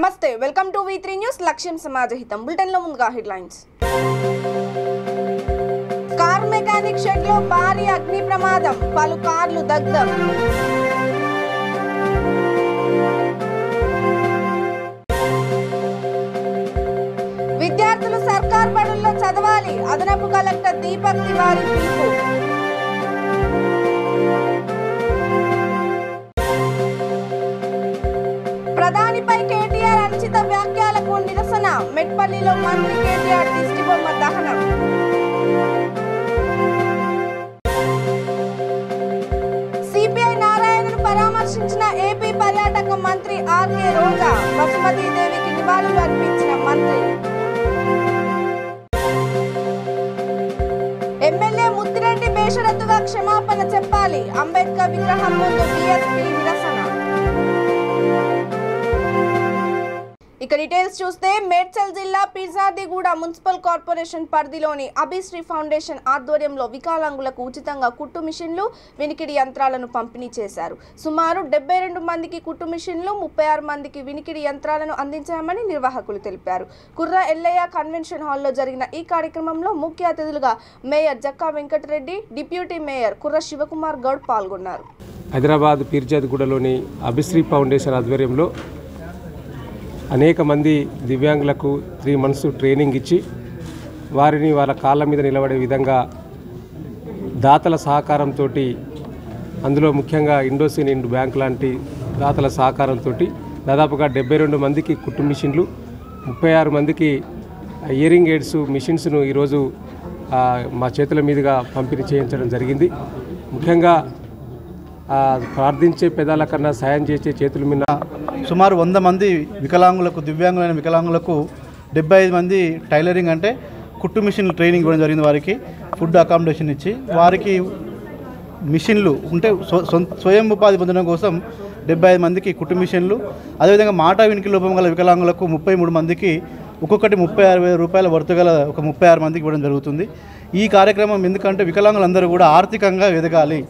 నమస్తే welcome to V3 news లక్ష్యం సమాజహితం bulletin లో ముందుగా హెడ్లైన్స్ కార్ మెకానిక్ షెడ్ లో భారీ అగ్ని ప్రమాదం పలు కార్లు దగ్ధం విద్యార్థులు సర్కార్ బడుల్లో చదవాలి అదనపు కలెక్టర్ దీపక్ తివారీ పిలుపు ప్రధానిపై కేటీఆర్ అనుచిత వ్యాఖ్యలకు నిరసన మెట్పల్లిలో మంత్రి కేటీఆర్ దిష్టిబొమ్మ దహనం సిపిఐ నారాయణను పరామర్శించిన ఏపీ పర్యాటక మంత్రి ఆర్కే రోజా బసుమతీదేవికి నివాళులు అర్పించిన మంత్రి ఎమ్మెల్యే ముత్తిరెడ్డి బేషరతుగా క్షమాపణ చెప్పాలి అంబేద్కర్ విగ్రహం ముందు బీఎస్పీ నిరసన ఇక డీటెయిల్స్ చూస్తే మేడ్చల్ జిల్లా పీర్జాదిగూడ మున్సిపల్ కార్పొరేషన్ పరిధిలోని అభిశ్రీ ఫౌండేషన్ ఆధ్వర్యంలో వికలాంగులకు ఉచితంగా కుట్టు మిషన్లు వినికిడి యంత్రాలను పంపిణీ చేశారు. సుమారు 72 మందికి కుట్టు మిషన్లు 36 మందికి వినికిడి యంత్రాలను అందించామని నిర్వాహకులు తెలిపారు. కుర్ర ఎల్లయ్య కన్వెన్షన్ హాల్లో జరిగిన ఈ కార్యక్రమంలో ముఖ్య అతిథులుగా mayor Jakka Venkatareddy, deputy mayor Kurra Sivakumar Goud పాల్గొన్నారు. హైదరాబాద్ పీర్జాదిగూడలోని అభిశ్రీ ఫౌండేషన్ ఆధ్వర్యంలో అనేక మంది దివ్యాంగులకు 3 months ట్రైనింగ్ ఇచ్చి వారిని వాళ్ళ కాళ్ళ మీద నిలబడే విధంగా దాతల సహకారంతో, అందులో ముఖ్యంగా ఇండోసిన్ ఇండ్ బ్యాంక్ లాంటి దాతల సహకారంతో దాదాపుగా 72 మందికి కుట్టు మిషన్లు, 36 మందికి ఇయరింగ్ ఎయిడ్స్ మిషన్స్ను ఈరోజు మా చేతుల మీదుగా పంపిణీ చేయించడం జరిగింది. ముఖ్యంగా ప్రార్థించే పెదాల కన్నా సాయం చేసే చేతుల మీద సుమారు 100 మంది వికలాంగులకు, దివ్యాంగులైన వికలాంగులకు 75 మంది టైలరింగ్ అంటే కుట్టు మిషన్లు ట్రైనింగ్ ఇవ్వడం జరిగింది. వారికి ఫుడ్ అకామిడేషన్ ఇచ్చి వారికి మిషన్లు ఉంటే స్వయం ఉపాధి పొందడం కోసం 75 మందికి కుట్టు మిషన్లు, అదేవిధంగా మాట వినికి లోపం గల వికలాంగులకు 33 మందికి ఒక్కొక్కటి 36,000 రూపాయల వర్తు గల ఒక 36 మందికి ఇవ్వడం జరుగుతుంది. ఈ కార్యక్రమం ఎందుకంటే వికలాంగులందరూ కూడా ఆర్థికంగా ఎదగాలి,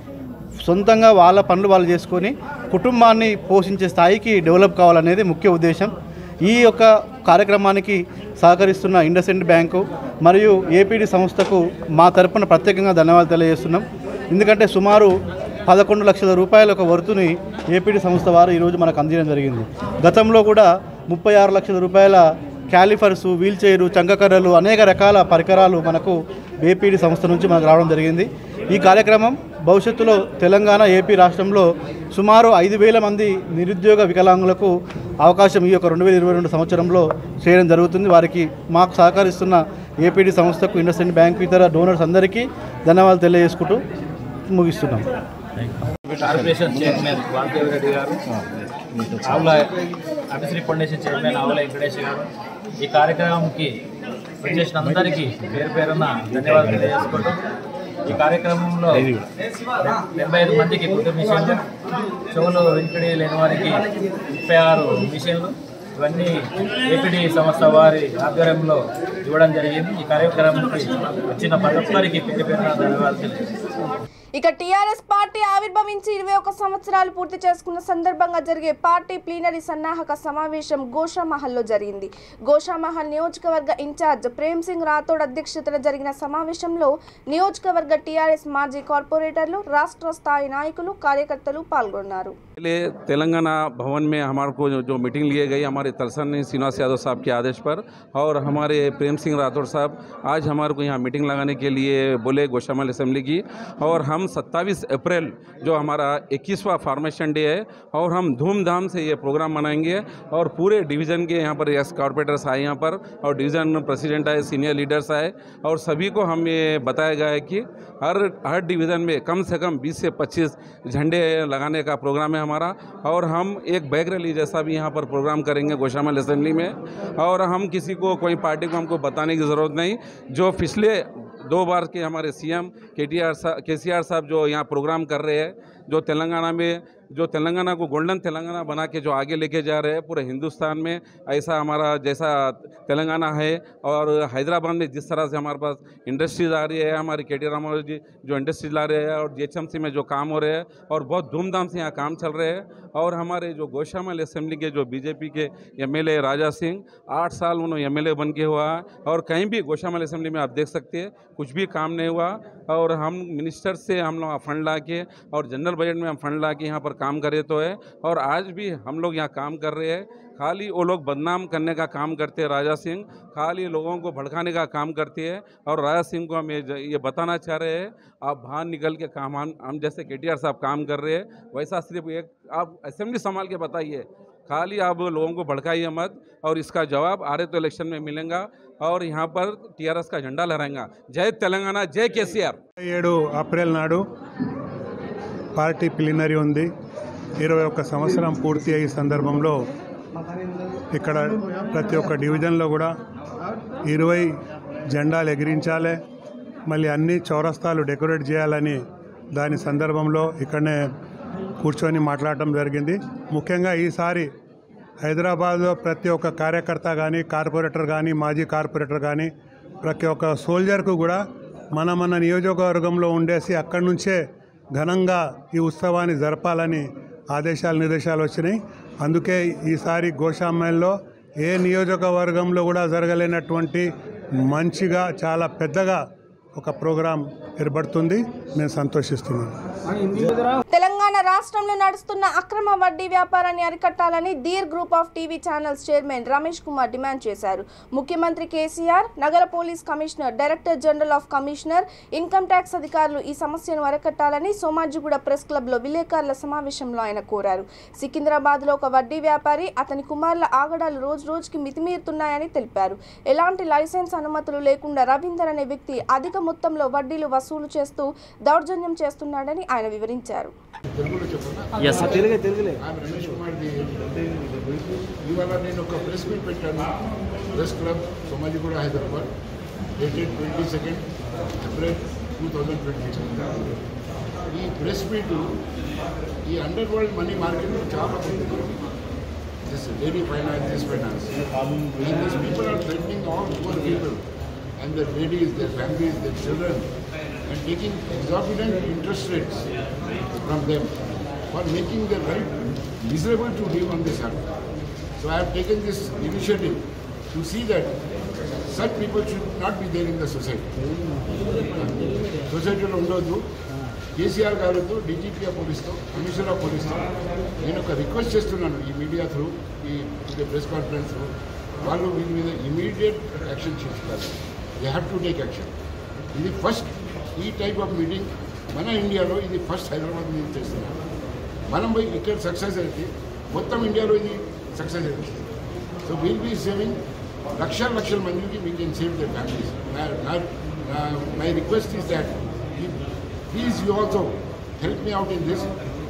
సొంతంగా వాళ్ళ పనులు వాళ్ళు చేసుకొని కుటుంబాన్ని పోషించే స్థాయికి డెవలప్ కావాలనేది ముఖ్య ఉద్దేశం. ఈ యొక్క కార్యక్రమానికి సహకరిస్తున్న ఇండస్ఇండ్ బ్యాంకు మరియు ఏపీడీ సంస్థకు మా తరపున ప్రత్యేకంగా ధన్యవాదాలు తెలియజేస్తున్నాం. ఎందుకంటే సుమారు 11 లక్షల రూపాయల ఒక వర్తుని ఏపీడీ సంస్థ వారు ఈరోజు మనకు అందించడం జరిగింది. గతంలో కూడా 36 లక్షల రూపాయల క్యాలిఫర్సు, వీల్ చైరు, చంకకర్రలు, అనేక రకాల పరికరాలు మనకు ఏపీడీ సంస్థ నుంచి మనకు రావడం జరిగింది. ఈ కార్యక్రమం భవిష్యత్తులో తెలంగాణ, ఏపీ రాష్ట్రంలో సుమారు 5,000 మంది నిరుద్యోగ వికలాంగులకు అవకాశం ఈ యొక్క 2022 సంవత్సరంలో చేయడం జరుగుతుంది. వారికి మాకు సహకరిస్తున్న ఏపీడీ సంస్థకు, ఇండస్ఇండ్ బ్యాంకు, ఇతర డోనర్స్ అందరికీ ధన్యవాదాలు తెలియజేసుకుంటూ ముగిస్తున్నాం. కార్పొరేషన్ చైర్మన్ వాల్దేవరెడ్డి గారు, ఆవుల అభిశ్రీ ఫౌండేషన్ చైర్మన్ ఆవుల వెంకటేష్ గారు, ఈ కార్యక్రమంకి వచ్చేసిన అందరికీ పేరు పేరున ధన్యవాదాలు తెలియజేసుకుంటాం. ఈ కార్యక్రమంలో 75 మందికి కుట్టు మిషన్లు, చెవులు వెనుకడి లేని వారికి 36 మిషన్లు, ఇవన్నీ ఏపీడీ సంస్థ వారి ఆధ్వర్యంలో ఇవ్వడం జరిగింది. ఈ కార్యక్రమానికి వచ్చిన ప్రతి ఒక్కరికి పేరు పేరున ధన్యవాదాలు తెలియజేస్తున్నాం. ఇక టీఆర్ఎస్ పార్టీ ఆవిర్భవించి 21 సంవత్సరాలు పూర్తి చేసుకున్న సందర్భంగా జరిగే పార్టీ ప్లీనరీ సన్నాహక సమావేశం గోషామహల్లో జరిగింది. గోషామహల్ నియోజకవర్గ ఇన్ఛార్జ్ ప్రేమ్ సింగ్ రాథోడ్ అధ్యక్షతన జరిగిన సమావేశంలో నియోజకవర్గ టీఆర్ఎస్ మాజీ కార్పొరేటర్లు, రాష్ట్ర స్థాయి నాయకులు, కార్యకర్తలు పాల్గొన్నారు. तेलंगाना भवन में हमारे को जो मीटिंग लिए गई हमारे तरसनी श्रीनिवास यादव साहब के आदेश पर, और हमारे प्रेम सिंह राठौड़ साहब आज हमारे को यहाँ मीटिंग लगाने के लिए बोले गोशामहल असेंबली की, और हम 27 अप्रैल जो हमारा 21वां फार्मेशन डे है, और हम धूमधाम से ये प्रोग्राम मनाएंगे, और पूरे डिवीज़न के यहाँ पर एक्स कॉर्पोरेटर्स आए यहाँ पर, और डिवीज़न प्रेसिडेंट आए, सीनियर लीडर्स आए, और सभी को हम ये बताया गया है कि हर डिवीज़न में कम से कम 20 से 25 झंडे लगाने का प्रोग्राम है हमारा, और हम एक बैग रैली जैसा भी यहाँ पर प्रोग्राम करेंगे गोशामहल असेंबली में। और हम किसी को, कोई पार्टी को हमको बताने की ज़रूरत नहीं, जो पिछले 2 बार के हमारे सीएम केसीआर साहब जो यहाँ प्रोग्राम कर रहे हैं, जो तेलंगाना में जो तेलंगाना को गोल्डन तेलंगाना बना के जो आगे लेके जा रहे हैं पूरे हिंदुस्तान में, ऐसा हमारा जैसा तेलंगाना है और हैदराबाद में जिस तरह से हमारे पास इंडस्ट्रीज आ रही है, हमारी के टी रामाराव जी जो इंडस्ट्रीज ला रहे हैं और GHMC में जो काम हो रहे हैं और बहुत धूमधाम से यहाँ काम चल रहे हैं। और हमारे जो गोशामल असेंबली के जो बीजेपी के MLA राजा सिंह 8 साल उन्होंने MLA बन के हुआ और कहीं भी गोशामल असेंबली में आप देख सकते हैं कुछ भी काम नहीं हुआ। और हम मिनिस्टर से हम लोग फंड ला के और जनरल बजट में हम फंड ला के यहाँ पर काम करे तो है और आज भी हम लोग यहाँ काम कर रहे हैं। खाली वो लोग बदनाम करने का काम करते हैं, राजा सिंह खाली लोगों को भड़काने का काम करती है। और राजा सिंह को हम ये बताना चाह रहे हैं आप बाहर निकल के काम हम जैसे KTR साहब काम कर रहे हैं वैसा सिर्फ एक आप असेंबली संभाल के बताइए, खाली आप लोगों को भड़काइए मत। और इसका जवाब आ रहे तो इलेक्शन में मिलेगा और यहाँ पर TRS का झंडा लहराएगा। जय तेलंगाना, जय KCR। 7 ఏప్రిల్ నాడు పార్టీ ప్లీనరీ ఉంది. 21 సంవత్సరం పూర్తి అయ్యే సందర్భంలో ఇక్కడ ప్రతి ఒక్క డివిజన్లో కూడా 20 జెండాలు ఎగిరించాలి, మళ్ళీ అన్ని చౌరస్తాలు డెకరేట్ చేయాలని దాని సందర్భంలో ఇక్కడనే కూర్చొని మాట్లాడటం జరిగింది. ముఖ్యంగా ఈసారి హైదరాబాద్లో ప్రతి ఒక్క కార్యకర్త కానీ కార్పొరేటర్ కానీ మాజీ కార్పొరేటర్ కానీ ప్రతి ఒక్క సోల్జర్కు కూడా మన నియోజకవర్గంలో ఉండేసి అక్కడి నుంచే ఘనంగా ఈ ఉత్సవాన్ని జరపాలని నిర్దేశాలు వచ్చినాయి. అందుకే ఈసారి గోషామల్లో ఏ నియోజకవర్గంలో కూడా జరగలేనటువంటి మంచిగా చాలా పెద్దగా ఒక ప్రోగ్రాం ఏర్పడుతుంది. నేను సంతోషిస్తున్నాను. తెలంగాణ రాష్ట్రంలో నడుస్తున్న అక్రమ వడ్డీ వ్యాపారాన్ని అరికట్టాలని Dheer group of TV channels chairman Ramesh Kumar డిమాండ్ చేశారు. ముఖ్యమంత్రి కేసీఆర్, నగర police commissioner, director general of commissioner, income tax అధికారులు ఈ సమస్యను అరికట్టాలని సోమాజిగూడ ప్రెస్ క్లబ్లో విలేకరుల సమావేశంలో ఆయన కోరారు. సికింద్రాబాద్లో ఒక వడ్డీ వ్యాపారి, అతని కుమారుల ఆగడాలు రోజుకి మితిమీరుతున్నాయని తెలిపారు. ఎలాంటి లైసెన్స్ అనుమతులు లేకుండా రవీందర్ అనే వ్యక్తి అధిక మొత్తంలో వడ్డీలు వసూలు చేస్తూ దౌర్జన్యం చేస్తున్నాడని ఆయన వివరించారు. ఇవాళ నేను ఒక ప్రెస్ మీట్ పెట్టాను press club Somajiguda Hyderabad dated 22 April 2020. ఈ ప్రెస్ మీటు ఈ అండర్ వరల్డ్ మనీ మార్కెట్లో చాలా ఉంది. This daily finance, this finance, and these people are threatening all poor people and their ladies, their families, their children, and taking exorbitant interest rates from them for making their life miserable to live on this earth. So I have taken this initiative to see that such people should not be there in the society. సొసైటీలో ఉండొద్దు. కేసీఆర్ గారితో, DGP of పోలీస్తో, commissioner of పోలీస్తో నేను ఒక request చేస్తున్నాను ఈ media through, ఈ press conference through. వాళ్ళు వీరి మీద ఇమీడియట్ యాక్షన్ తీసుకోవాలి. They have to take action. ఇది ఫస్ట్ ఈ టైప్ ఆఫ్ మీటింగ్ మన ఇండియాలో ఇది ఫస్ట్ హైదరాబాద్ మీద చేస్తున్నాం. మనం పోయి ఇక్కడ సక్సెస్ అయితే మొత్తం ఇండియాలో ఇది సక్సెస్ అవుతుంది. సో విల్ బీ సేవింగ్ లక్షల మందికి we can save their families. My request is that please you also help me out in this.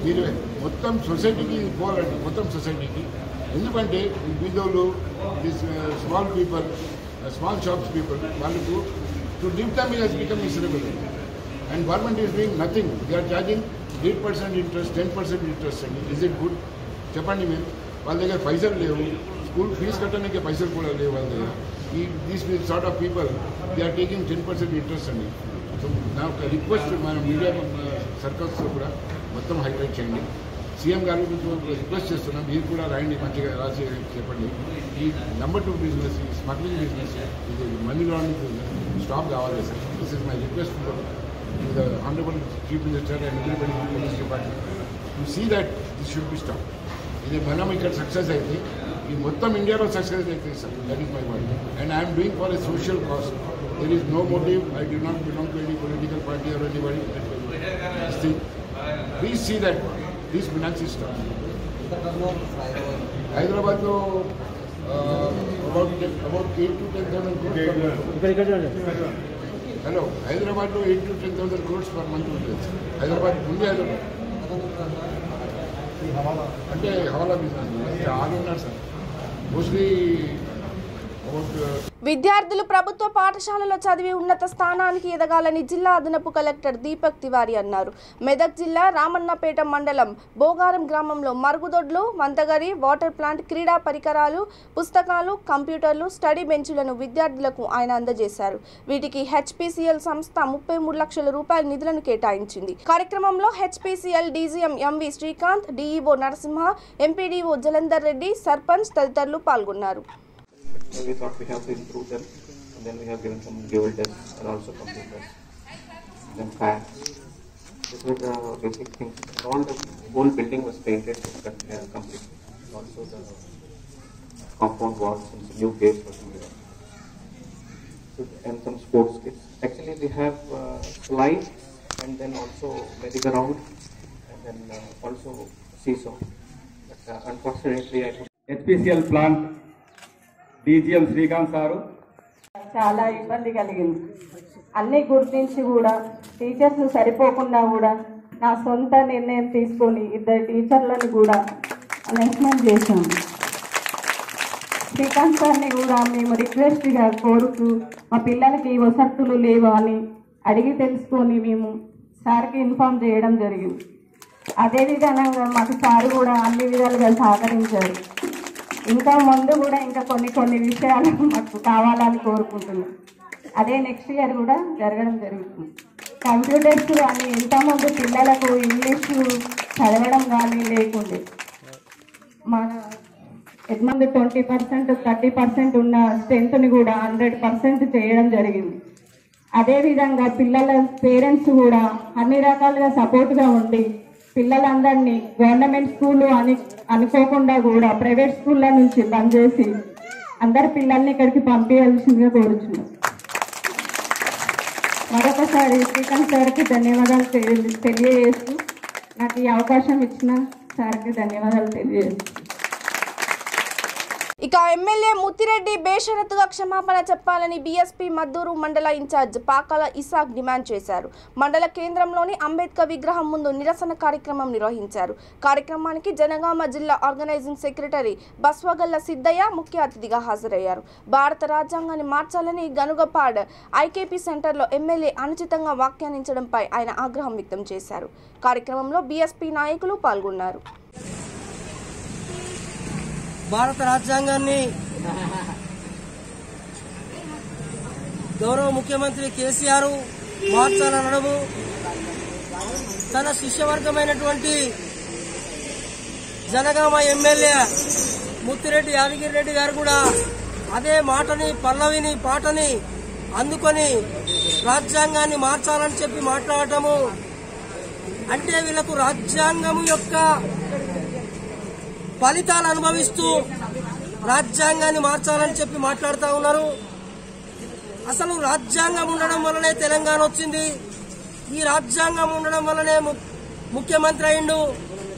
మీరు మొత్తం సొసైటీకి పోవాలండి, మొత్తం సొసైటీకి. ఎందుకంటే బీదోళ్ళు, this small people, small shops people, వాళ్ళకు to live them has become miserable. And government is doing nothing. They are charging 8% interest, 10% interest. Is it good? చెప్పండి మీరు. వాళ్ళ దగ్గర పైసలు లేవు, స్కూల్ ఫీజు కట్టడానికి పైసలు కూడా లేవు వాళ్ళ దగ్గర. These sort of people they are taking 10% interest అండి. సో నా ఒక రిక్వెస్ట్ మన మీడియా సర్కల్స్లో కూడా మొత్తం హైలైట్ చేయండి. సీఎం గారు రిక్వెస్ట్ చేస్తున్నాం, మీరు కూడా రాయండి, మంచిగా రాసి చెప్పండి. ఈ నెంబర్ 2 బిజినెస్, ఈ స్మగ్లింగ్ బిజినెస్, ఇది మనీ లాండరింగ్ బిజినెస్ స్టాప్ కావాలి sir. This is my request to the Honorable Chief Minister and everybody in the police department to see that this should be stopped. ఇది మనం ఇక్కడ success అయితే ఈ మొత్తం ఇండియాలో సక్సెస్ అవుతుంది sir. That is my word. And I'm doing for a social cause. There is no motive. I do not belong to any political party or anybody. Please see that this finance is stop. హైదరాబాద్లో about 8 to 10,000 crores. Hello, హైదరాబాద్లో 8 to 10,000 crores per month ఉంటుంది sir. Hyderabad ముందే హైదరాబాద్ అంటే హవాలా business చాలా ఉన్నారు sir. Mostly విద్యార్థులు ప్రభుత్వ పాఠశాలలో చదివి ఉన్నత స్థానానికి ఎదగాలని జిల్లా అదనపు కలెక్టర్ దీపక్ తివారీ అన్నారు. మెదక్ జిల్లా రామన్నపేట మండలం బోగారం గ్రామంలో మరుగుదొడ్లు, వంతగరి, వాటర్ ప్లాంట్, క్రీడా పరికరాలు, పుస్తకాలు, కంప్యూటర్లు, స్టడీ బెంచులను విద్యార్థులకు ఆయన అందజేశారు. వీటికి హెచ్పిసిఎల్ సంస్థ 33 లక్షల రూపాయల నిధులను కేటాయించింది. కార్యక్రమంలో HPCL DGM MV Srikanth, DEO Narasimha, MPDO Jalandhar Reddy, sarpanch తదితరులు పాల్గొన్నారు. We thought we have to improve them, and then we have given some dual desks and also computers, then fans. These were the basic things. All the whole building was painted completely. Also the compound walls and some new gates were given. So, and some sports kits. Actually, we have slides and then also merry-go-round and then also seesaw. But unfortunately, I could. HPCL plant. DGM Srikanth sir చాలా ఇబ్బంది కలిగింది. అన్నీ గుర్తించి కూడా teachers సరిపోకుండా కూడా నా సొంత నిర్ణయం తీసుకొని 2 టీచర్లను కూడా అనౌన్స్మెంట్ చేశాము. శ్రీకాంత్ సార్ని కూడా మేము రిక్వెస్ట్గా కోరుతూ మా పిల్లలకి వసతులు లేవు అని అడిగి తెలుసుకొని మేము సార్కి ఇన్ఫామ్ చేయడం జరిగింది. అదేవిధంగా మాకు సార్ కూడా అన్ని విధాలుగా సహకరించారు. ఇంకా ముందు కూడా ఇంకా కొన్ని విషయాలు మాకు కావాలని కోరుకుంటున్నాం. అదే నెక్స్ట్ ఇయర్ కూడా జరగడం జరుగుతుంది. కంప్యూటర్స్ అని ఇంతకుముందు పిల్లలకు ఇంగ్లీషు చదవడం కానీ లేకుండే మన ఎంతమంది 20%, 30% ఉన్న స్ట్రెంత్ని కూడా 100% చేయడం జరిగింది. అదేవిధంగా పిల్లల పేరెంట్స్ కూడా అన్ని రకాలుగా సపోర్ట్గా ఉండి పిల్లలందరినీ గవర్నమెంట్ స్కూళ్ళు అనుకోకుండా కూడా ప్రైవేట్ స్కూళ్ళ నుంచి బంద్ చేసి అందరి పిల్లల్ని ఇక్కడికి పంపించాల్సిందిగా కోరుచున్నాం. మరొకసారి శ్రీకాంత్ సార్కి ధన్యవాదాలు తెలియజేస్తూ నాకు ఈ అవకాశం ఇచ్చిన సార్కి ధన్యవాదాలు తెలియజేస్తూ ఇక ఎమ్మెల్యే ముత్తిరెడ్డి బేషరతుగా క్షమాపణ చెప్పాలని బీఎస్పీ మద్దూరు మండల ఇన్ఛార్జ్ పాకాల ఇసాక్ డిమాండ్ చేశారు. మండల కేంద్రంలోని అంబేద్కర్ విగ్రహం ముందు నిరసన కార్యక్రమం నిర్వహించారు. కార్యక్రమానికి జనగామ జిల్లా ఆర్గనైజింగ్ సెక్రటరీ బస్వగల్ల సిద్ధయ్య ముఖ్య అతిథిగా హాజరయ్యారు. భారత రాజ్యాంగాన్ని మార్చాలని గనుగపాడ్ ఐకేపీ సెంటర్లో ఎమ్మెల్యే అనుచితంగా వ్యాఖ్యానించడంపై ఆయన ఆగ్రహం వ్యక్తం చేశారు. కార్యక్రమంలో బీఎస్పీ నాయకులు పాల్గొన్నారు. భారత రాజ్యాంగాన్ని గౌరవ ముఖ్యమంత్రి కేసీఆర్ మార్చాలనడము, తన శిష్యవర్గమైనటువంటి జనగామ ఎమ్మెల్యే ముత్తిరెడ్డి యాదగిరి రెడ్డి గారు కూడా అదే మాటని, పల్లవిని, పాటని అందుకొని రాజ్యాంగాన్ని మార్చాలని చెప్పి మాట్లాడటము అంటే వీళ్లకు రాజ్యాంగం యొక్క ఫలితాలు అనుభవిస్తూ రాజ్యాంగాన్ని మార్చాలని చెప్పి మాట్లాడుతూ ఉన్నారు. అసలు రాజ్యాంగం ఉండడం వల్లనే తెలంగాణ వచ్చింది. ఈ రాజ్యాంగం ఉండడం వల్లనే ముఖ్యమంత్రి అయిండు.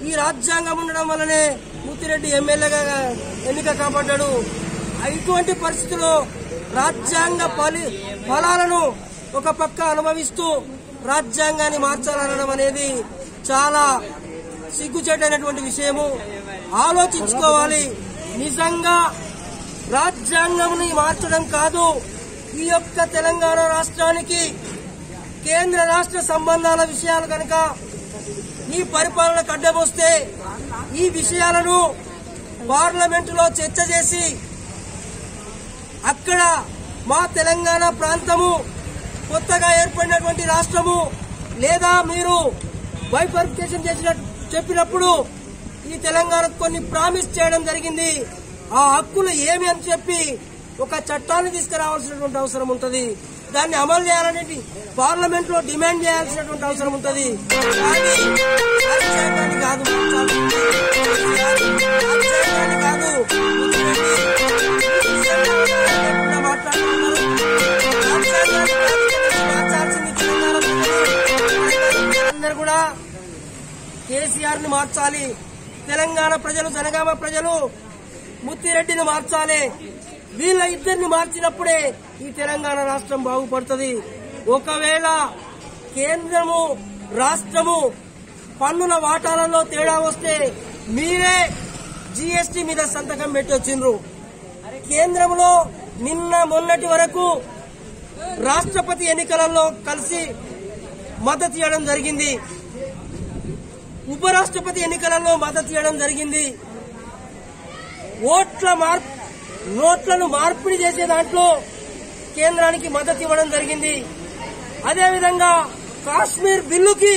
ఈ రాజ్యాంగం ఉండడం వల్లనే ముత్తిరెడ్డి ఎమ్మెల్యేగా ఎన్నిక కాబడ్డాడు. ఇటువంటి పరిస్థితుల్లో రాజ్యాంగ ఫలాలను ఒక పక్క అనుభవిస్తూ రాజ్యాంగాన్ని మార్చాలనడం అనేది చాలా సిగ్గుచేటైనటువంటి విషయము. ఆలోచించుకోవాలి. నిజంగా రాజ్యాంగంని మార్చడం కాదు, ఈ యొక్క తెలంగాణ రాష్ట్రానికి కేంద్ర రాష్ట్ర సంబంధాల విషయాలు కనుక ఈ పరిపాలనకు అడ్డం వస్తే ఈ విషయాలను పార్లమెంటులో చర్చ చేసి అక్కడ మా తెలంగాణ ప్రాంతము కొత్తగా ఏర్పడినటువంటి రాష్ట్రము లేదా మీరు బైఫర్కేషన్ చెప్పినప్పుడు ఈ తెలంగాణకు కొన్ని ప్రామిస్ చేయడం జరిగింది. ఆ హక్కులు ఏమి అని చెప్పి ఒక చట్టాన్ని తీసుకురావాల్సినటువంటి అవసరం ఉంటుంది. దాన్ని అమలు చేయాలనేది పార్లమెంట్ లో డిమాండ్ చేయాల్సినటువంటి అవసరం ఉంటుంది. రాజ్యాంగాన్ని కాదు అందరూ కూడా కేసీఆర్ ని మార్చాలి. తెలంగాణ ప్రజలు, జనగామ ప్రజలు ముత్తిరెడ్డిని మార్చాలి. వీళ్ళ ఇద్దరిని మార్చినప్పుడే ఈ తెలంగాణ రాష్ట్రం బాగుపడుతుంది. ఒకవేళ కేంద్రము రాష్ట్రము పన్నుల వాటాలలో తేడా వస్తే మీరే జీఎస్టీ మీద సంతకం పెట్టొచ్చిండ్రు. కేంద్రంలో నిన్న మొన్నటి వరకు రాష్ట్రపతి ఎన్నికలలో కలిసి మద్దతు ఇవ్వడం జరిగింది, ఉపరాష్ట్రపతి ఎన్నికలలో మద్దతు ఇవ్వడం జరిగింది. నోట్లను మార్పిడి చేసే దాంట్లో కేంద్రానికి మద్దతు ఇవ్వడం జరిగింది. అదేవిధంగా కాశ్మీర్ బిల్లుకి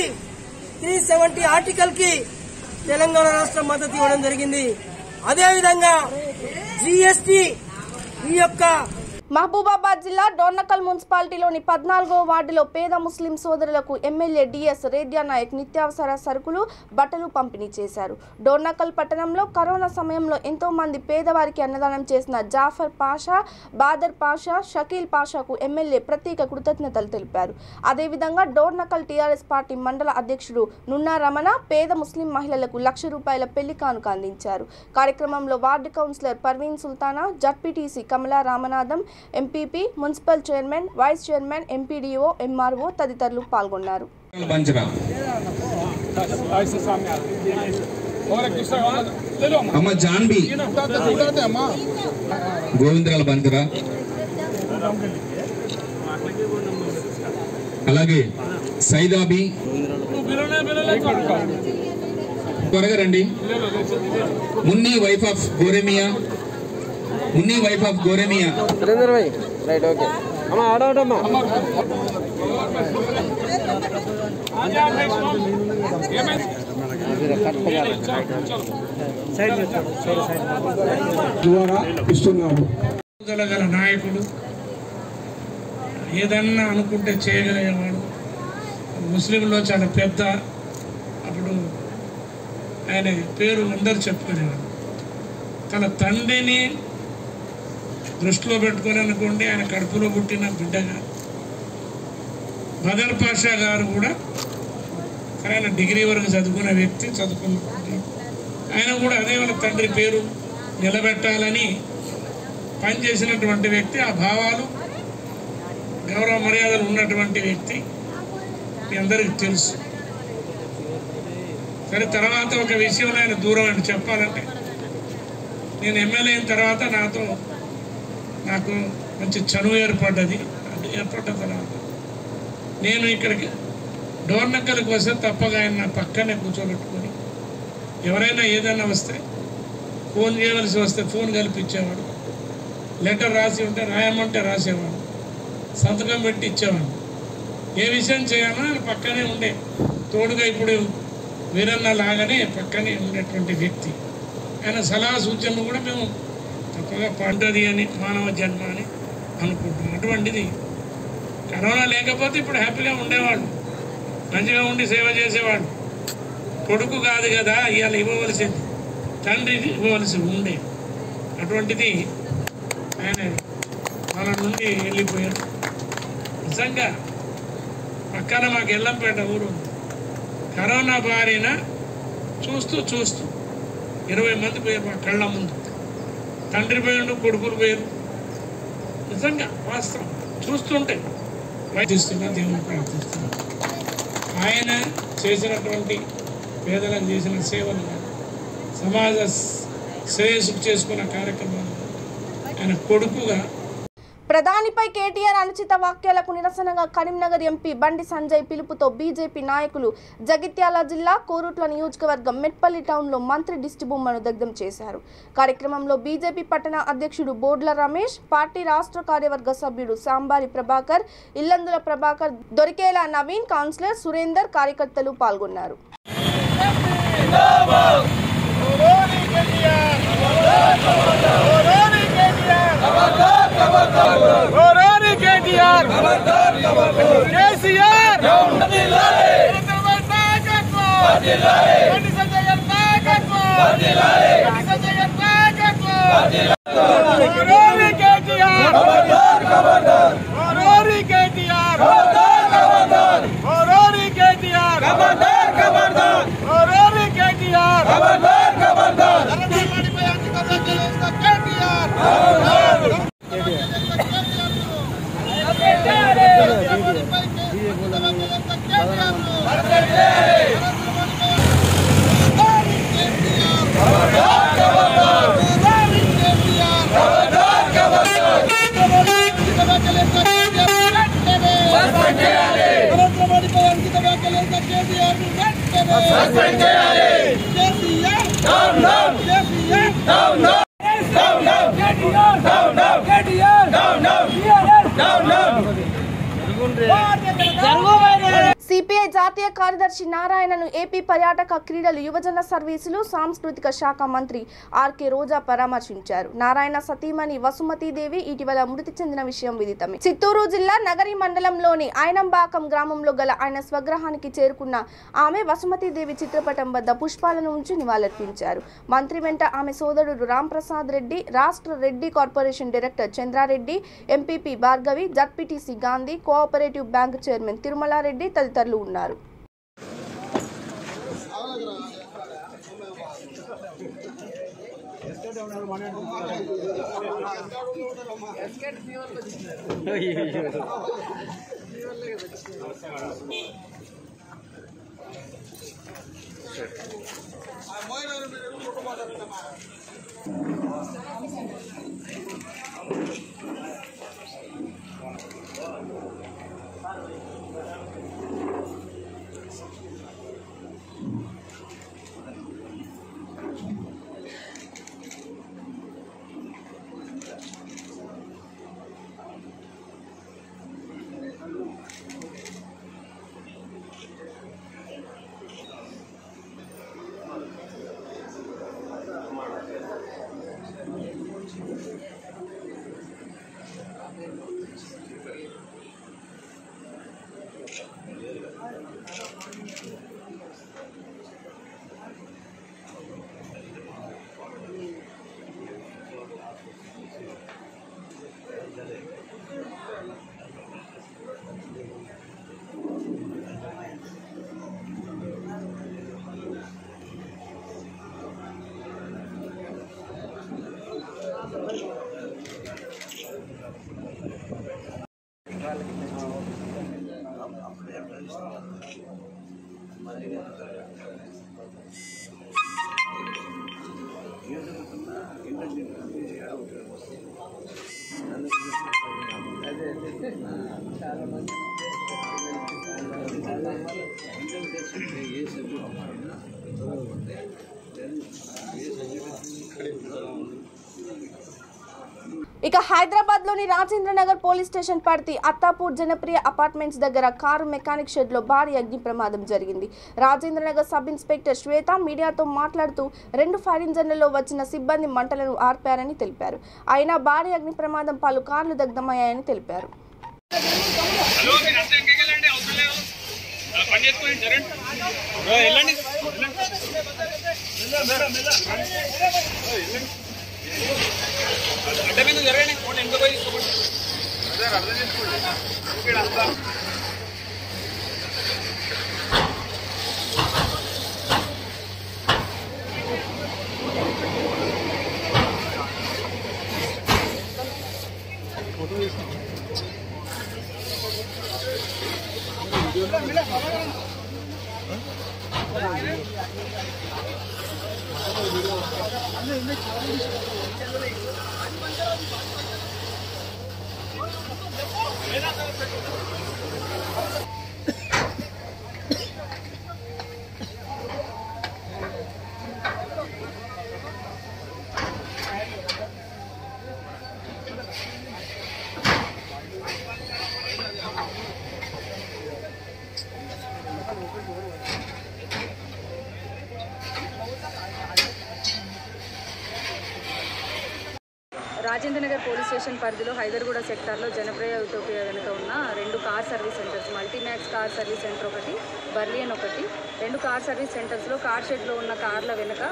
370 ఆర్టికల్ కి తెలంగాణ రాష్ట్రం మద్దతు ఇవ్వడం జరిగింది. అదేవిధంగా జీఎస్టీ ఈ యొక్క మహబూబాబాద్ జిల్లా డోర్నకల్ మున్సిపాలిటీలోని 14వ వార్డులో పేద ముస్లిం సోదరులకు ఎమ్మెల్యే డిఎస్ రేడ్యా నాయక్ నిత్యావసర సరుకులు, బట్టలు పంపిణీ చేశారు. డోర్నకల్ పట్టణంలో కరోనా సమయంలో ఎంతో మంది పేదవారికి అన్నదానం చేసిన జాఫర్ పాషా, బాదర్ పాషా, షకీల్ పాషాకు ఎమ్మెల్యే ప్రత్యేక కృతజ్ఞతలు తెలిపారు. అదేవిధంగా డోర్నకల్ టీఆర్ఎస్ పార్టీ మండల అధ్యక్షుడు నున్నా రమణ పేద ముస్లిం మహిళలకు ₹1,00,000 పెళ్లి కానుక అందించారు. కార్యక్రమంలో ward councillor Parveen Sultana, ZPTC Kamala Ramanatham, MPP, municipal chairman, vice chairman, MPDO, MRO తదితరులు పాల్గొన్నారు. అమ్మ జాన్బీ గోవిందరాల బంజరా, అలాగే సైదాబీ త్వరగా రండి. Munni wife of Goremiya, Munni wife of Goremiya. Right, okay అమ్మా, ఆడమ్మా. ద్వారా ఇస్తున్నాము. గల నాయకుడు, ఏదన్నా అనుకుంటే చేయగలిగేవాడు, ముస్లింలో చాలా పెద్ద. అప్పుడు ఆయన పేరు అందరు చెప్పుకునేవాడు. తన తండ్రిని దృష్టిలో పెట్టుకొని అనుకోండి, ఆయన కడుపులో పుట్టిన బిడ్డగా. బదర్ పాషా గారు కూడా ఆయన డిగ్రీ వరకు చదువుకున్న వ్యక్తి, ఆయన కూడా అదే వాళ్ళ తండ్రి పేరు నిలబెట్టాలని పనిచేసినటువంటి వ్యక్తి. ఆ భావాలు, గౌరవ మర్యాదలు ఉన్నటువంటి వ్యక్తి మీ అందరికీ తెలుసు. సరే, తర్వాత ఒక విషయంలో ఆయన దూరం అని చెప్పాలంటే, నేను ఎమ్మెల్యే అయిన తర్వాత నాకు మంచి చనువు ఏర్పడ్డది. ఏర్పడ్డ తర్వాత నేను ఇక్కడికి డోర్నకల్కి వస్తే తప్పగా ఆయన నా పక్కనే కూర్చోబెట్టుకొని, ఎవరైనా ఏదైనా వస్తే ఫోన్ చేయవలసి వస్తే ఫోన్ కల్పించేవాడు, లెటర్ రాసి ఉంటే రాయమంటే రాసేవాడు, సంతకం పెట్టి ఇచ్చేవాడు. ఏ విషయం చేయాలో ఆయన పక్కనే ఉండే, తోడుగా ఇప్పుడు వీరన్న లాగానే పక్కనే ఉండేటువంటి వ్యక్తి. ఆయన సలహా సూచనలు కూడా మేము తప్పగా పంటది అని, మానవ జన్మ అని అనుకుంటున్నాం. అటువంటిది కరోనా లేకపోతే ఇప్పుడు హ్యాపీగా ఉండేవాళ్ళు, మంచిగా ఉండి సేవ చేసేవాళ్ళు. కొడుకు కాదు కదా ఇవాళ ఇవ్వవలసింది, తండ్రి ఇవ్వవలసి ఉండే. అటువంటిది ఆయన మన నుండి వెళ్ళిపోయాడు. నిజంగా పక్కన మాకు ఎల్లంపేట ఊరు, కరోనా బారిన చూస్తూ 20 మంది పోయారు మా కళ్ళ ముందు. తండ్రి పోయాడు, కొడుకులు పోయారు. నిజంగా వాస్తవం చూస్తుంటే వైద్యుస్తున్నా, దేవుని ప్రార్థిస్తున్నా. ఆయన చేసినటువంటి పేదలకు చేసిన సేవలు, సమాజ శ్రేయస్సుకు చేసుకున్న కార్యక్రమాలు, ఆయన కొడుకుగా. ప్రధానిపై కేటీఆర్ అనుచిత వాక్యాలకు నిరసనగా కరీంనగర్ ఎంపీ బండి సంజయ్ పిలుపుతో బీజేపీ నాయకులు జగిత్యాల జిల్లా కోరుట్ల నియోజకవర్గం మెట్పల్లి టౌన్లో మంత్రి దిష్టి బొమ్మను దగ్ధం చేశారు. కార్యక్రమంలో బీజేపీ పట్టణ అధ్యక్షుడు బోడ్ల రమేష్, పార్టీ రాష్ట్ర కార్యవర్గ సభ్యుడు సాంబారి ప్రభాకర్, ఇల్లందుల ప్రభాకర్, దొరికేలా నవీన్, కౌన్సిలర్ సురేందర్, కార్యకర్తలు పాల్గొన్నారు. खबरदार సిపిఐ జాతీయ కార్యదర్శి నారాయణను ఏపీ పర్యాటక క్రీడలు యువజన సర్వీసులు సాంస్కృతిక శాఖ మంత్రి ఆర్కే రోజా పరామర్శించారు. నారాయణ సతీమణి వసుమతీదేవి ఇటీవల మృతి చెందిన విషయం విదితమే. చిత్తూరు జిల్లా నగరి మండలంలోని ఆయనంబాకం గ్రామంలో గల ఆయన స్వగ్రహానికి చేరుకున్న ఆమె వసుమతీదేవి చిత్రపటం వద్ద పుష్పాలను ఉంచి నివాళులర్పించారు. మంత్రి వెంట ఆమె సోదరుడు రాంప్రసాద్ రెడ్డి, రాష్ట్ర Reddy corporation director Chandrareddy, MPP Bhargavi, ZPTC Gandhi, cooperative bank chairman Tirumalareddy తదితరులు ఉన్నారు. ఇక హైదరాబాద్ లోని రాజేంద్ర నగర్ పోలీస్ స్టేషన్ పరిధి అత్తాపూర్ జనప్రియ అపార్ట్మెంట్స్ దగ్గర కారు మెకానిక్ షెడ్ లో భారీ అగ్ని ప్రమాదం జరిగింది. రాజేంద్ర నగర్ సబ్ ఇన్స్పెక్టర్ శ్వేత మీడియాతో మాట్లాడుతూ 2 ఫైర్ ఇంజన్లలో వచ్చిన సిబ్బంది మంటలను ఆర్పారని తెలిపారు. అయినా భారీ అగ్ని ప్రమాదం పలు కార్లు దగ్ధమయ్యాయని తెలిపారు. రాజేంద్ర నగర్ పోలీస్ స్టేషన్ పరిధిలో హైదర్గూడ సెక్టార్లో జనప్రియ యూటోపియా వెనుక ఉన్న 2 car service centres, Multimax car service centre ఒకటి, బర్లియన్ ఒకటి, 2 కార్ సర్వీస్ సెంటర్స్లో కార్ షెడ్లో ఉన్న కార్ల వెనుక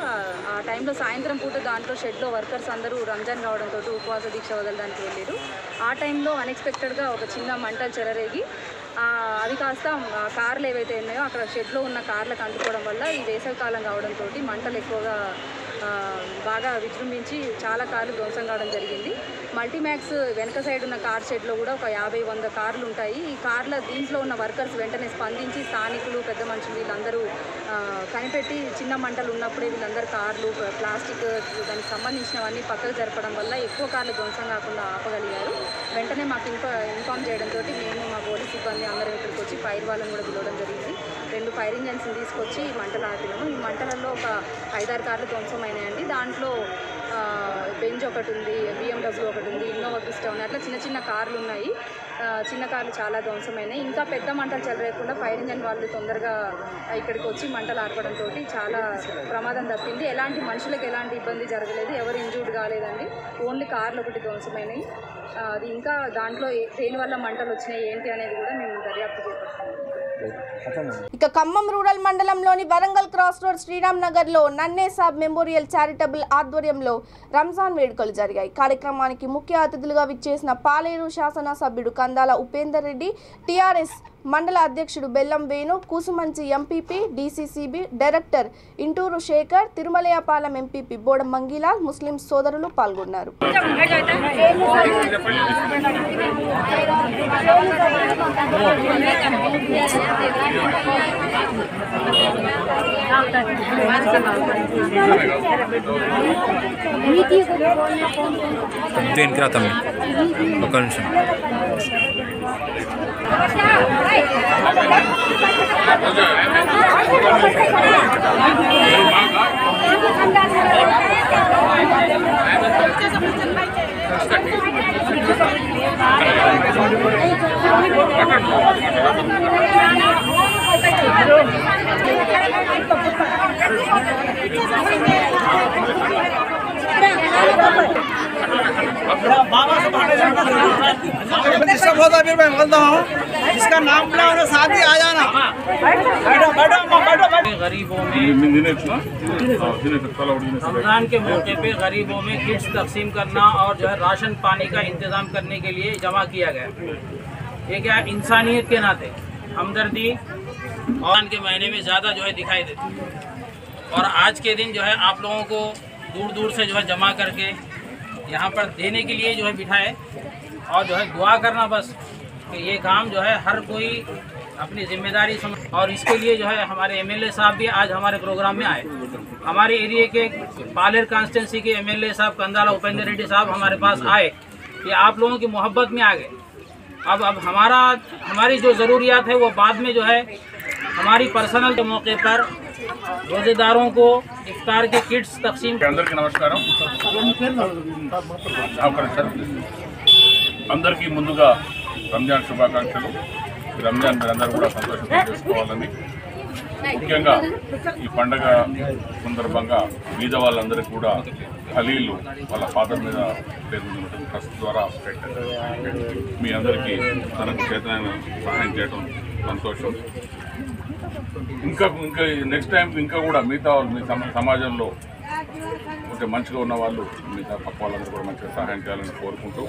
ఆ టైంలో సాయంత్రం పూట దాంట్లో షెడ్లో వర్కర్స్ అందరూ రంజాన్ కావడంతో ఉపవాస దీక్ష వదలడానికి వెళ్ళారు. ఆ టైంలో అన్ఎక్స్పెక్టెడ్గా ఒక చిన్న మంటలు చెలరేగి అది కాస్త కార్లు ఏవైతే ఉన్నాయో అక్కడ షెడ్లో ఉన్న కార్లకు అంటుకోవడం వల్ల ఈ వేసవికాలం కావడంతో మంటలు ఎక్కువగా బాగా విజృంభించి చాలా కార్లు ధ్వంసం కావడం జరిగింది. మల్టీమ్యాక్స్ వెనక సైడ్ ఉన్న కార్ షెడ్లో కూడా ఒక 50-100 కార్లు ఉంటాయి. ఈ కార్ల దీంట్లో ఉన్న వర్కర్స్ వెంటనే స్పందించి స్థానికులు, పెద్ద మనుషులు వీళ్ళందరూ కనిపెట్టి చిన్న మంటలు ఉన్నప్పుడే వీళ్ళందరూ కార్లు, ప్లాస్టిక్ దానికి సంబంధించినవన్నీ పక్కకు జరపడం వల్ల ఎక్కువ కార్లు ధ్వంసం కాకుండా ఆపగలిగారు. వెంటనే మాకు ఇన్ఫామ్ చేయడంతో మేము మా పోలీస్ సిబ్బంది అందరం ఇక్కడికి వచ్చి ఫైర్ వాళ్ళని కూడా పిలవడం జరిగింది. 2 ఫైర్ ఇంజన్స్ని తీసుకొచ్చి మంటలు ఆపినాము. ఈ మంటలలో ఒక 5-6 కార్లు ధ్వంసమైనాయండి. దాంట్లో బెంజ్ ఒకటి ఉంది, BMW ఒకటి ఉంది, ఇన్నోవా క్రిస్టా ఉన్నాయి. అట్లా చిన్న చిన్న కార్లు ఉన్నాయి. చిన్న కార్లు చాలా ధ్వంసమైనాయి. ఇంకా పెద్ద మంటలు చెలరేయకుండా ఫైర్ ఇంజన్ వాళ్ళు తొందరగా ఇక్కడికి వచ్చి మంటలు ఆర్పడంతో చాలా ప్రమాదం తప్పింది. ఎలాంటి మనుషులకు ఎలాంటి ఇబ్బంది జరగలేదు, ఎవరు ఇంజూర్డ్ కాలేదండి. ఓన్లీ కార్లు ఒకటి ధ్వంసమైనాయి. అది ఇంకా దాంట్లో దేనివల్ల మంటలు వచ్చినాయి ఏంటి అనేది కూడా మేము దర్యాప్తు చేపట్టాము. ఇక ఖమ్మం రూరల్ మండలంలోని వరంగల్ క్రాస్ రోడ్ శ్రీరామ్ నగర్ లో నన్నే సాబ్ మెమోరియల్ చారిటబుల్ ఆధ్వర్యంలో రంజాన్ వేడుకలు జరిగాయి. కార్యక్రమానికి ముఖ్య అతిథులుగా విచ్చేసిన పాలేరు శాసనసభ్యుడు కందాల ఉపేందర్ రెడ్డి, టీఆర్ఎస్ మండల అధ్యక్షుడు Bellam Venu, Kusumanchi MPP, DCCB director Inturu Shekar, Tirumalayapalem MPP Bodam Mangilal, ముస్లిం సోదరులు పాల్గొన్నారు. దేనికి రాతాం ఒక నిమిషం. जिसका नाम बुला साथ ही आ जाना। गरीबों में रमजान के मौके पे गरीबों में किट्स तकसीम करना और जो है राशन पानी का इंतजाम करने के लिए जमा किया गया। ये क्या इंसानियत के नाते हमदर्दी और के महीने में ज़्यादा जो है दिखाई देती है। और आज के दिन जो है आप लोगों को दूर दूर से जो है जमा करके यहाँ पर देने के लिए जो है बिठाए और जो है दुआ करना बस कि ये काम जो है हर कोई अपनी जिम्मेदारी समझ। और इसके लिए जो है हमारे एमएलए साहब भी आज हमारे प्रोग्राम में आए। हमारे एरिया के पालेर कॉन्स्टिट्यूंसी के एमएलए साहब कंदाला उपेंद्र रेड्डी साहब हमारे पास आए कि आप लोगों की मोहब्बत में आ गए। अब हमारी जो ज़रूरियात है वो बाद में जो है हमारी पर्सनल के मौके पर रोजेदारों को इफ्तार के किट्स तकसीम। अंदर की नमस्कार अंदर की मुंदुगा రంజాన్ శుభాకాంక్షలు. రంజాన్ మీరందరూ కూడా సంతోషంగా చేసుకోవాలని, ముఖ్యంగా ఈ పండగ సందర్భంగా బీద వాళ్ళందరికీ కూడా ఖలీలు వాళ్ళ ఫాదర్ మీద పేరు ట్రస్ట్ ద్వారా పెట్టారు. మీ అందరికీ తనకు చేతనైన సహాయం చేయడం సంతోషం. ఇంకా నెక్స్ట్ టైం ఇంకా కూడా మిగతా వాళ్ళు మీ సమాజంలో కొంచెం మంచిగా ఉన్న వాళ్ళు మిగతా పక్క వాళ్ళందరూ కూడా మంచిగా సహాయం చేయాలని కోరుకుంటూ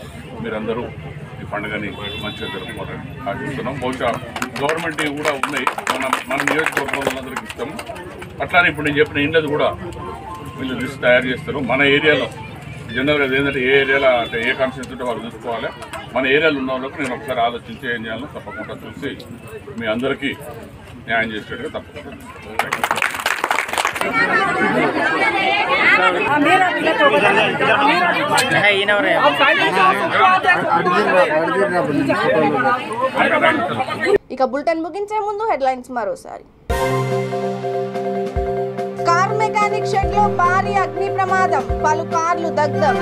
మీరందరూ ఈ పండుగని మంచిగా జరుపుకోవాలని ఆశిస్తున్నాం. బహుశా గవర్నమెంట్ కూడా ఉన్నాయి, మన నియోజకవర్గందరికీ ఇస్తాము. అట్లానే ఇప్పుడు నేను చెప్పిన ఇండ్లది కూడా వీళ్ళు లిస్ట్ తయారు చేస్తారు. మన ఏరియాలో జనరల్గా ఏంటంటే ఏ ఏరియాలో అంటే ఏ కాన్స్టిట్యూన్సీ ఉంటే వాళ్ళు చూసుకోవాలి. మన ఏరియాలో ఉన్న వాళ్ళకు నేను ఒకసారి ఆలోచించి ఏం చేయాలో తప్పకుండా చూసి మీ అందరికీ న్యాయం చేసేట్టుగా తప్పకుండా. ఇక బులెటిన్ ముగించే ముందు హెడ్లైన్స్ మరోసారి. కార్ మెకానిక్ షెడ్ లో భారీ అగ్ని ప్రమాదం, పలు కార్లు దగ్ధం.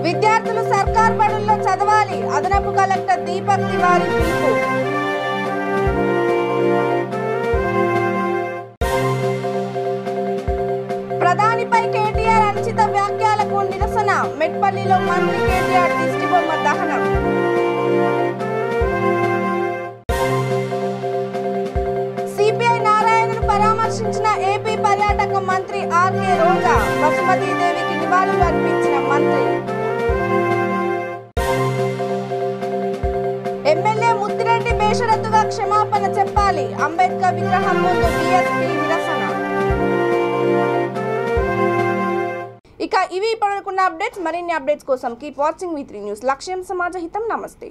విద్యార్థులు సర్కార్ బడుల్లో చదవాలి, అదనపు కలెక్టర్ దీపక్ తివారీ పిలుపు. ప్రధానిపై కేటీఆర్ అనుచిత వ్యాఖ్యలకు నిరసన, మెట్పల్లిలో మంత్రి కేటీఆర్ దిష్టిబొమ్మ దహనం. సిపిఐ నారాయణను పరామర్శించిన ఏపీ పర్యాటక మంత్రి ఆర్కే రోజా, బసుమతీదేవికి నివాళులు అర్పించిన మంత్రి. ఎమ్మెల్యే ముత్తిరెడ్డి బేషరతుగా క్షమాపణ చెప్పాలి, అంబేద్కర్ విగ్రహం ముందు బీఎస్పీ నిరసన. ఇక ఇవి ఇప్పటివరకున్న అప్డేట్స్. మరిన్ని అప్డేట్స్ కోసం కీప్ వాచింగ్ V3 న్యూస్. లక్ష్యం సమాజ హితం. నమస్తే.